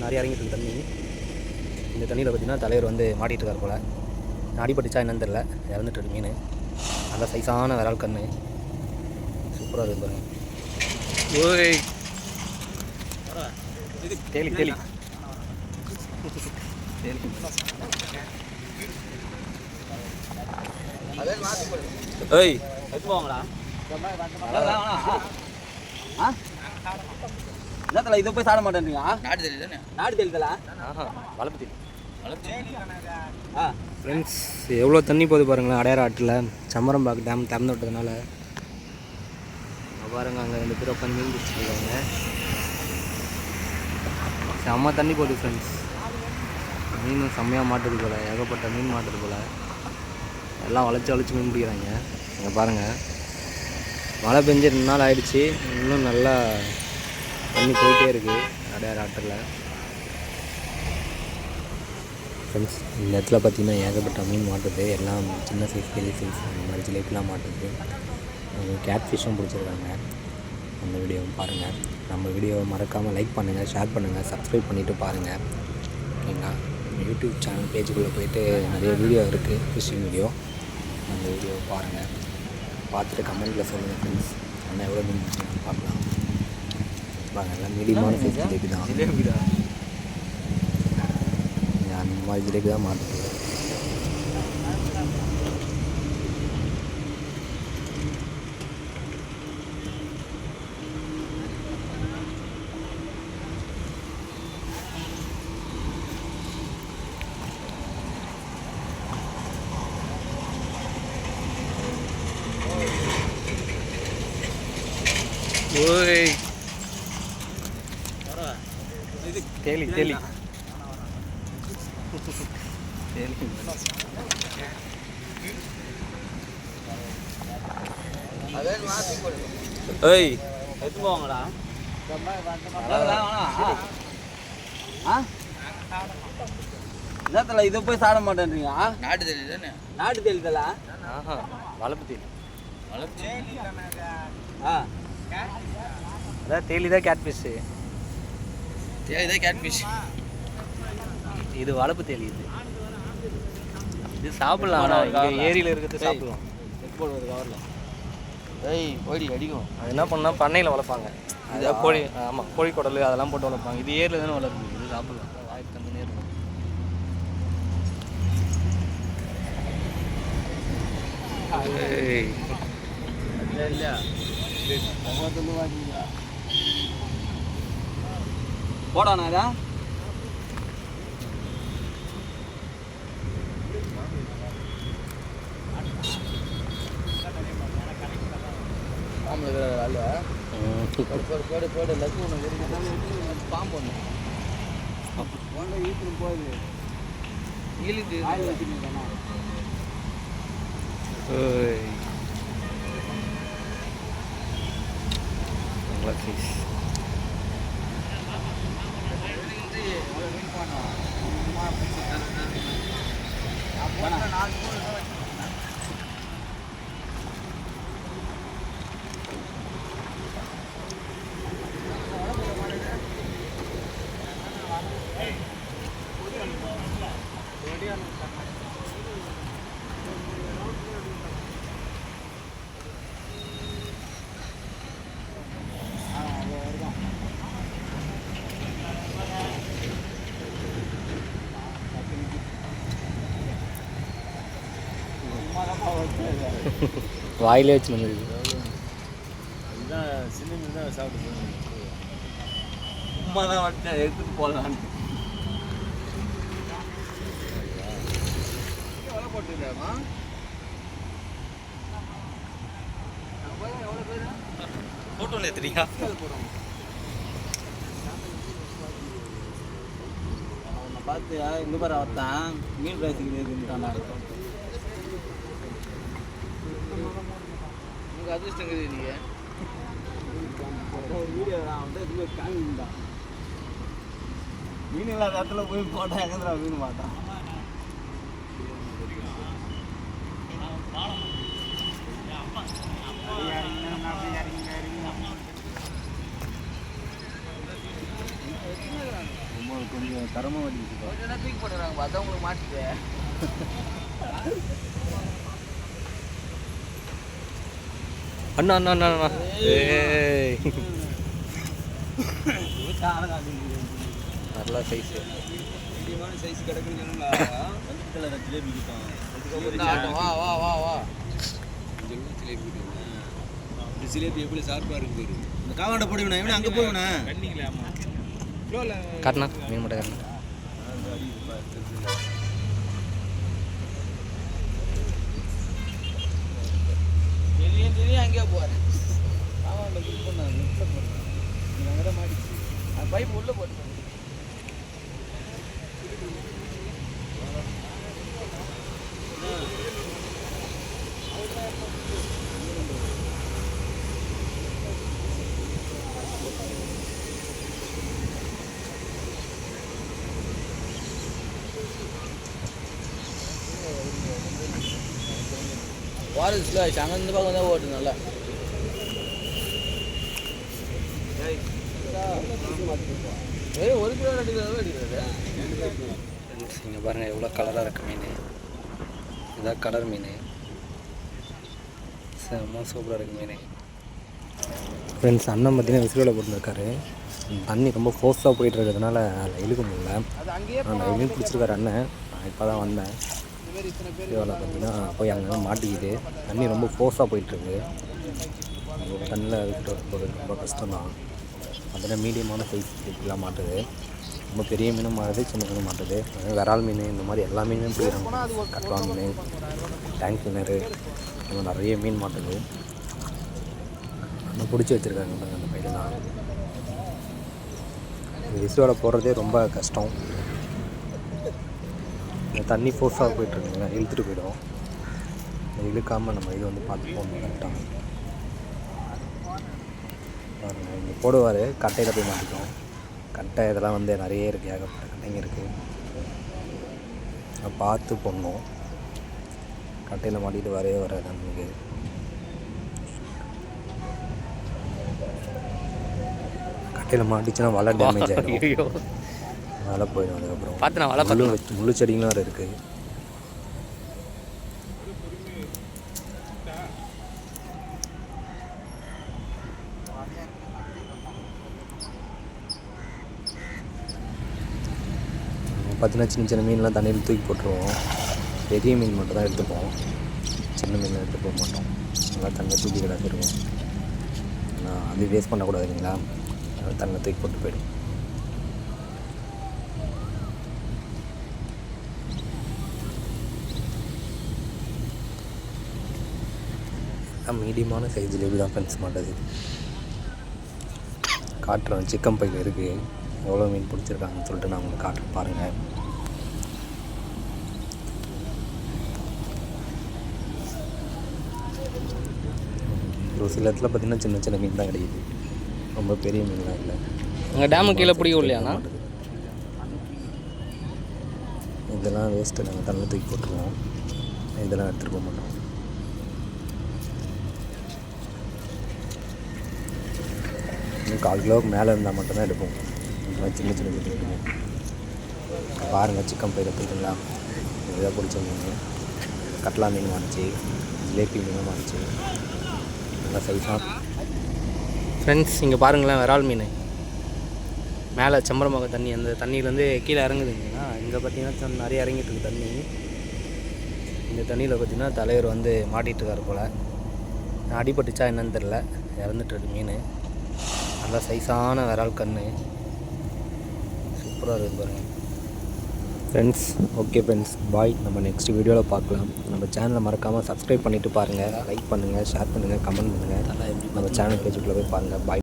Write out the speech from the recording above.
நிறைய இறங்கிட்டு இருக்கு தண்ணி. இந்த தண்ணியில் பார்த்திங்கன்னா தலைவர் வந்து மாட்டிகிட்டு இருக்கார் போல். அடிபட்டுச்சா என்னன்னு தெரில, இறந்துட்டு இருக்கு மீன். நல்லா சைஸான விரால் கண்ணு, சூப்பராக இருக்குது பாருங்க. ஓய் தேலி தேலி ஏய் போவாங்களா என்னத்துல இதை போய் சாட மாட்டேன்றீங்க? நாடு தெரியல தானே? நாடு தெரியல. வளர்ப்பு தெரியல. ஃப்ரெண்ட்ஸ் எவ்வளோ தண்ணி போகுது பாருங்களேன். அடையாறு ஆற்றில் சம்மரம்பாக்கு டேம் திறந்து விட்டதுனால பாருங்கள், அங்கே 2 பேர் உட்காந்து மீன் பிடிச்சிருக்காங்க. செம்ம தண்ணி போகுது ஃப்ரெண்ட்ஸ். மீன் செம்மையாக மாட்டுது போல், ஏகப்பட்ட மீன் மாட்டுது போல். எல்லாம் வளைச்சி மீன் பிடிக்கிறாங்க. அங்கே பாருங்கள், மழை பெஞ்சு 2 நாள் ஆகிடுச்சி, இன்னும் நல்லா தண்ணி போயிட்டே இருக்குது அடையாறு ஆற்றில். ஃப்ரெண்ட்ஸ் இந்த இடத்துல பார்த்திங்கன்னா ஏகப்பட்ட மீன் மாட்டுது. எல்லாம் சின்ன சைஸ் பெரிய சைஸ் அந்த மாதிரி ஜிலேபிலாம் மாட்டுது. கேட் ஃபிஷ்ஷும் பிடிச்சிருக்காங்க. அந்த வீடியோவும் பாருங்கள். நம்ம வீடியோவை மறக்காமல் லைக் பண்ணுங்கள், ஷேர் பண்ணுங்கள், சப்ஸ்கிரைப் பண்ணிவிட்டு பாருங்கள். ஓகேங்களா? யூடியூப் சேனல் பேஜுக்குள்ளே போய்ட்டு நிறைய வீடியோ இருக்குது, ஃபிஷ்ஷிங் வீடியோ. அந்த வீடியோவை பாருங்கள், பார்த்துட்டு கமெண்ட்டில் சொல்லுங்கள் ஃப்ரெண்ட்ஸ். ஆனால் எவ்வளோ மீன் பிடிச்சிருக்காங்க பார்க்கலாம். பாருங்கள், எல்லாம் மீடியமான சைஸ் ஜிலேபி தான். அந்த மாதிரி ஜிலேபி தான் மாட்டுது. ஓய் தேலி தேலி ஏய் எடுத்து போவாங்களா? என்னத்துல இதை போய் சாட மாட்டேன்றீங்க? நாடு தெரியல தானே? நாடு தெரியல. வளர்ப்பு தேலி. அதான் தேலி தான் கேட் ஃபிஷ்ஷு. தேலி தான் கேட் ஃபிஷ். இது வளர்ப்பு தேலி. இது சாப்பிடலாம். ஆனால் இங்கே ஏரியில் இருக்கிறது சாப்பிடலாம். எக்ஸ்போர்ட் வருது கவரில். ஏய் கோழி அடிக்கும். அது என்ன பண்ணால் பண்ணையில் வளர்ப்பாங்க. அது கோழி, ஆமாம், கோழி குடல் அதெல்லாம் போட்டு வளர்ப்பாங்க. இது ஏரியில் தானே வளருது. இது சாப்பிடலாம். வாய்ப்பு தந்துனே இருக்கும். இல்லையா போடாண்ணா இதா போடு லக்கு ஒன்று பாம்பு ஒன்று ஈட்டு போகுது. ஈலிட்டு வச்சுருக்கேன். வாயிலே வச்சு வந்துருக்கு. சின்ன மீன் தான் சாப்பிட்டு உமா தான் வட்டேன் எடுத்துட்டு போகலான்ட்டு போட்டுருக்காமா. போட்டோல தெரியா பார்த்து இங்கே பாரு அவத்தான் மீன் பேசிக்கிட்டு உங்களுக்கு அதிர்ஷ்டங்குது. நீங்கள் வீடியோ வந்து இதுவே காமிதான் மீன் இல்லாத இடத்துல போய் போட்டா எங்கேருந்தா மீன் மாட்டான். கொஞ்சம் தரமாக வட்டி தூக்கி போட்டுறாங்க பார்த்தா உங்களுக்கு மாட்டுது. அண்ணா அண்ணா அண்ணா அண்ணா ஏய் நல்லா சைஸு சைஸ் கிடக்குன்னு ஜிலேபி வா வா வா வா ஜிலேபி இந்த ஜிலேபி எப்படி ஷார்ப்பாக இருக்கு பாரு. இந்த காவாண்டை போடுவேண்ணா இவனே அங்கே போவேண்ணா காட்டினா மீன் மட்டும் காட்டினா தெரியும் அங்கேயே போகிறேன். காவாண்ட புக் பண்ணாங்க நெட்டில் போடுறேன். அங்கே தான் மாட்டிச்சு. அந்த பைப் உள்ளே போட்டு வாரத்தில் ஆச்சு. அங்கே இந்த பக்கம் தான் ஓட்டு நல்லா. ஒரு கிலோ 2 கிலோ அடிக்கிறது. இங்கே பாருங்கள் எவ்வளோ கலராக இருக்குது மீன். இதான் கலர் மீன். செம்ம சூப்பராக இருக்குது மீன். ஃப்ரெண்ட்ஸ் அண்ணன் பார்த்தீங்கன்னா விசிறியில் போட்டுருக்காரு. தண்ணி ரொம்ப ஃபோர்ஸாக போயிட்டு இருக்கிறதுனால அதில் இழுக்க முடியல. நான் மீன் பிடிச்சிருக்காரு அண்ணன். நான் இப்போ தான் வந்தேன். வீடியோவில் பார்த்தீங்கன்னா போய் அங்கே மாட்டிக்கிது. தண்ணி ரொம்ப ஃபோர்ஸாக போயிட்டுருக்கு. தண்ணியில் விட்டு போகிறது ரொம்ப கஷ்டம்தான். பார்த்தீங்கன்னா மீடியமான சைஸ் இப்படிலாம் மாட்டுது. ரொம்ப பெரிய மீனும் மாட்டுது, சின்ன மீனும் மாட்டுது. விரால் மீன் இந்த மாதிரி எல்லா மீனும் பிடிக்கிறாங்க. கட்லா மீன், டேங்க் கிணறு, இந்த மாதிரி நிறைய மீன் மாட்டுது. நம்ம பிடிச்சி வச்சுருக்காங்க அந்த பையன் தான். விசுவாவில் போடுறதே ரொம்ப கஷ்டம். இந்த தண்ணி ஃபோர்ஸாக போய்ட்டுருக்குங்க, இழுத்துட்டு போயிடும். இழுக்காமல் நம்ம இது வந்து பார்த்து போகணும் கரெக்டாக. இங்கே போடுவார், கட்டையில் போய் மாட்டிக்கும். கட்டை இதெல்லாம் வந்து நிறைய இருக்குது, ஏகப்பட்ட கட்டைங்க இருக்குது. பார்த்து போடணும். கட்டையில் மாட்டிட்டு வரவே வராது நமக்கு. கட்டையில் மாட்டிச்சுன்னா வலை டேமேஜ் ஆகிடும். வலை போயிடும். அதுக்கப்புறம் பார்த்து நான் வலை முள்ளு செடிங்களும் வேறு இருக்குது. பார்த்தீங்கன்னா சின்ன சின்ன மீன்லாம் தண்ணியில் தூக்கி போட்டுருவோம். பெரிய மீன் மட்டும் தான் எடுத்துப்போம், சின்ன மீன் எடுத்து போக மாட்டோம். நல்லா தண்ணியில் தூக்கி கிடச்சிருவோம். ஆனால் அது வேஸ்ட் பண்ணக்கூடாது இல்லைங்களா, அதனால் தண்ணியில் தூக்கி போட்டு போய்டும். மீடியமான சைஸ் ஜிலேபி தான் ஃப்ரெண்ட்ஸ் மாட்டது. காட்டுறோம் சிக்கன் பையில் இருக்குது. எவ்வளோ மீன் பிடிச்சிருக்காங்கன்னு சொல்லிட்டு நான் உங்களுக்கு காட்டுறேன் பாருங்கள். ஒரு சில இடத்துல பார்த்திங்கன்னா சின்ன சின்ன மீன் தான் கிடைக்குது, ரொம்ப பெரிய மீன்லாம் இல்லை. அங்கே டேமு கீழே பிடிக்கும் இல்லையாண்ணா? இதெல்லாம் வேஸ்ட்டு, நாங்கள் தண்ணியில் தூக்கி போட்டுருவோம். இதெல்லாம் எடுத்துகிட்டு போக மாட்டோம். இன்னும் 1/4 கிலோவுக்கு மேலே இருந்தால் மட்டும்தான் எடுப்போம். இதெல்லாம் சின்ன சின்ன மீன் பாருங்கள். சிக்கன் பையில் போய்ட்டுங்களா, இதாக பிடிச்ச மீன். கட்லா மீன் மாறிச்சு, ஜிலேபி மீனும் மாறிச்சு. நல்லா சைஸாக ஃப்ரெண்ட்ஸ் இங்கே பாருங்களேன், விரால் மீன் மேலே செம்பரமாக தண்ணி, அந்த தண்ணியிலேருந்து கீழே இறங்குதுங்கன்னா. இங்கே பார்த்தீங்கன்னா நிறைய இறங்கிட்டு இருக்கு தண்ணி. இந்த தண்ணியில் பார்த்தீங்கன்னா தலைவர் வந்து மாட்டிகிட்ருக்காரு போல். அடிபட்டுச்சா என்னன்னு தெரில, இறந்துட்டுருக்கு மீன். நல்லா சைஸான விரால் கண், சூப்பராக இருக்குது பாருங்கள் ஃப்ரெண்ட்ஸ். ஓகே ஃப்ரெண்ட்ஸ், பாய். நம்ம நெக்ஸ்ட் வீடியோவில் பார்க்கலாம். நம்ம சேனலை மறக்காமல் சப்ஸ்கிரைப் பண்ணிவிட்டு பாருங்கள். லைக் பண்ணுங்கள், ஷேர் பண்ணுங்கள், கமெண்ட் பண்ணுங்கள். நம்ம சேனல் பேஜுக்குள்ளே போய் பாருங்கள். பாய்.